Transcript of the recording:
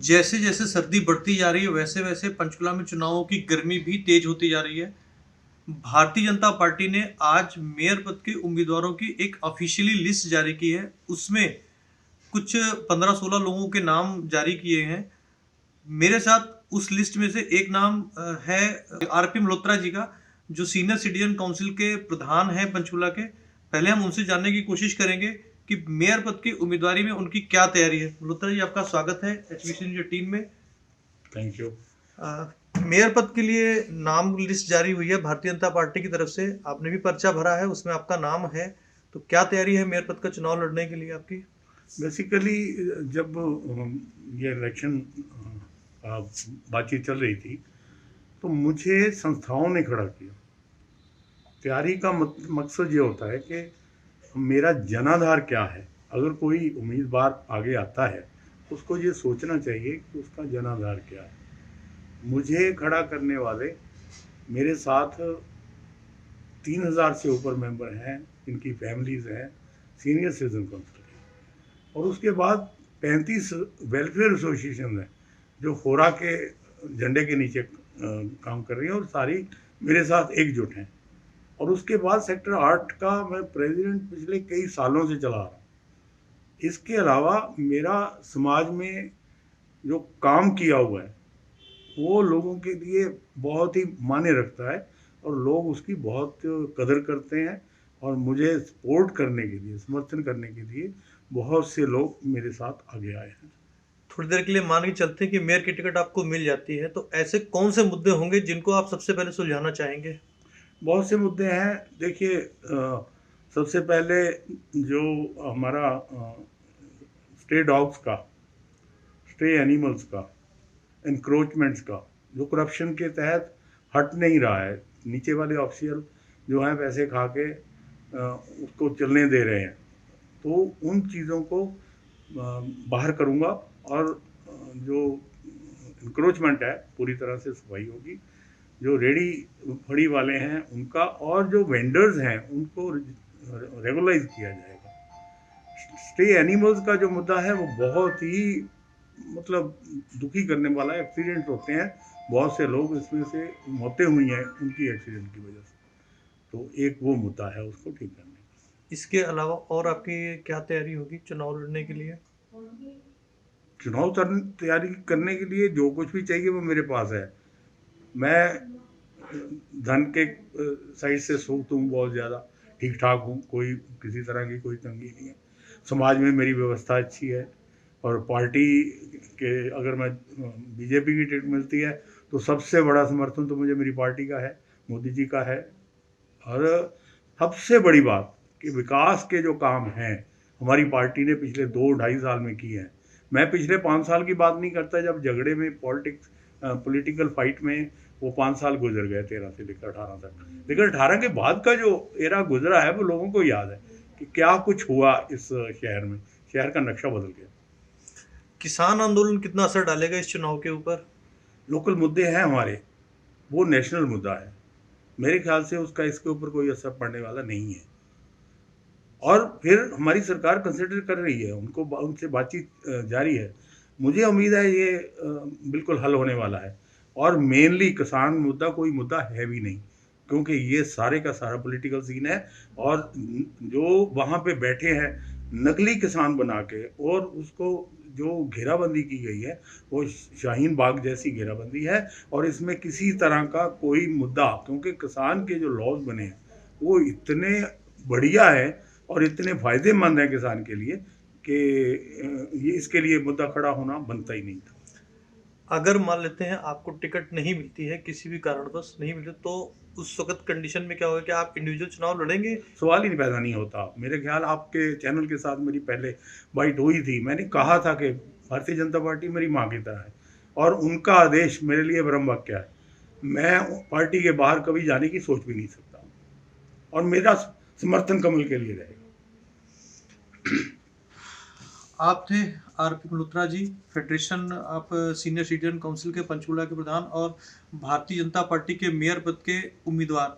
जैसे जैसे सर्दी बढ़ती जा रही है वैसे वैसे पंचकुला में चुनावों की गर्मी भी तेज होती जा रही है। भारतीय जनता पार्टी ने आज मेयर पद के उम्मीदवारों की एक ऑफिशियली लिस्ट जारी की है। उसमें कुछ 15-16 लोगों के नाम जारी किए हैं। मेरे साथ उस लिस्ट में से एक नाम है आरपी मल्होत्रा जी का, जो सीनियर सिटीजन काउंसिल के प्रधान हैं पंचकुला के। पहले हम उनसे जानने की कोशिश करेंगे कि मेयर पद की उम्मीदवारी में उनकी क्या तैयारी है। मल्होत्रा जी, आपका स्वागत है एचबीसी न्यूज़ टीम में। Thank you. मेयर पद के लिए नाम लिस्ट जारी हुई है भारतीय जनता पार्टी की तरफ से। आपने भी पर्चा भरा है, उसमें आपका नाम है, तो क्या तैयारी है मेयर पद का चुनाव लड़ने के लिए आपकी? बेसिकली जब ये इलेक्शन बातचीत चल रही थी तो मुझे संस्थाओं ने खड़ा किया। तैयारी का मकसद ये होता है कि मेरा जनाधार क्या है। अगर कोई उम्मीदवार आगे आता है उसको ये सोचना चाहिए कि उसका जनाधार क्या है। मुझे खड़ा करने वाले मेरे साथ 3000 से ऊपर मेंबर हैं, इनकी फैमिलीज हैं, सीनियर सिटीजन काउंसिल के। और उसके बाद 35 वेलफेयर एसोसिएशन हैं जो होरा के झंडे के नीचे काम कर रही हैं और सारी मेरे साथ एकजुट हैं। और उसके बाद सेक्टर 8 का मैं प्रेसिडेंट पिछले कई सालों से चला रहा हूँ। इसके अलावा मेरा समाज में जो काम किया हुआ है वो लोगों के लिए बहुत ही मायने रखता है और लोग उसकी बहुत कदर करते हैं। और मुझे सपोर्ट करने के लिए, समर्थन करने के लिए बहुत से लोग मेरे साथ आगे आए हैं। थोड़ी देर के लिए मान के चलते हैं कि मेयर की टिकट आपको मिल जाती है, तो ऐसे कौन से मुद्दे होंगे जिनको आप सबसे पहले सुलझाना चाहेंगे? बहुत से मुद्दे हैं। देखिए, सबसे पहले जो हमारा स्टे डॉग्स का, स्टे एनिमल्स का, इंक्रोचमेंट्स का, जो करप्शन के तहत हट नहीं रहा है, नीचे वाले ऑफिशियल जो हैं पैसे खा के उसको चलने दे रहे हैं, तो उन चीज़ों को बाहर करूँगा। और जो इंक्रोचमेंट है पूरी तरह से सफाई होगी। जो रेडी फड़ी वाले हैं उनका, और जो वेंडर्स हैं उनको रेगुलाइज किया जाएगा। स्टे एनिमल्स का जो मुद्दा है वो बहुत ही मतलब दुखी करने वाला है। एक्सीडेंट होते हैं, बहुत से लोग इसमें से मौतें हुई हैं उनकी एक्सीडेंट की वजह से। तो एक वो मुद्दा है, उसको ठीक करने का। इसके अलावा और आपकी क्या तैयारी होगी चुनाव लड़ने के लिए? चुनाव तैयारी करने के लिए जो कुछ भी चाहिए वो मेरे पास है। मैं धन के साइड से सूट हूँ, बहुत ज़्यादा ठीक ठाक हूँ, कोई किसी तरह की कोई तंगी नहीं है। समाज में मेरी व्यवस्था अच्छी है। और पार्टी के अगर मैं बीजेपी की टिकट मिलती है तो सबसे बड़ा समर्थन तो मुझे मेरी पार्टी का है, मोदी जी का है। और सबसे बड़ी बात कि विकास के जो काम हैं हमारी पार्टी ने पिछले 2-2.5 साल में किए हैं। मैं पिछले 5 साल की बात नहीं करता, जब झगड़े में पॉलिटिकल फाइट में वो 5 साल गुजर गए, 13 से लेकर 18 तक। लेकिन 18 के बाद का जो एरा गुजरा है वो लोगों को याद है कि क्या कुछ हुआ इस शहर में। शहर का नक्शा बदल गया। किसान आंदोलन कितना असर डालेगा इस चुनाव के ऊपर? लोकल मुद्दे हैं हमारे, वो नेशनल मुद्दा है। मेरे ख्याल से उसका इसके ऊपर कोई असर पड़ने वाला नहीं है। और फिर हमारी सरकार कंसिडर कर रही है, उनसे बातचीत जारी है। मुझे उम्मीद है ये बिल्कुल हल होने वाला है। और मेनली किसान मुद्दा कोई मुद्दा है भी नहीं, क्योंकि ये सारे का सारा पॉलिटिकल सीन है। और जो वहाँ पे बैठे हैं नकली किसान बना के, और उसको जो घेराबंदी की गई है वो शाहीन बाग जैसी घेराबंदी है। और इसमें किसी तरह का कोई मुद्दा, क्योंकि किसान के जो लॉज बने हैं वो इतने बढ़िया है और इतने फ़ायदेमंद है किसान के लिए कि ये इसके लिए मुद्दा खड़ा होना बनता ही नहीं था। अगर मान लेते हैं आपको टिकट नहीं मिलती है, किसी भी कारणवश नहीं मिलती, तो उस वक्त कंडीशन में क्या होगा कि आप इंडिविजुअल चुनाव लड़ेंगे? सवाल ही पैदा नहीं होता। मेरे ख्याल आपके चैनल के साथ मेरी पहले बाइट हुई थी, मैंने कहा था कि भारतीय जनता पार्टी मेरी माँ की तरह है और उनका आदेश मेरे लिए ब्रह्म वाक्य है। मैं पार्टी के बाहर कभी जाने की सोच भी नहीं सकता और मेरा समर्थन कमल के लिए रहेगा। आप थे आरपी मल्होत्रा जी, फेडरेशन आप सीनियर सिटीजन काउंसिल के पंचकुला के प्रधान और भारतीय जनता पार्टी के मेयर पद के उम्मीदवार।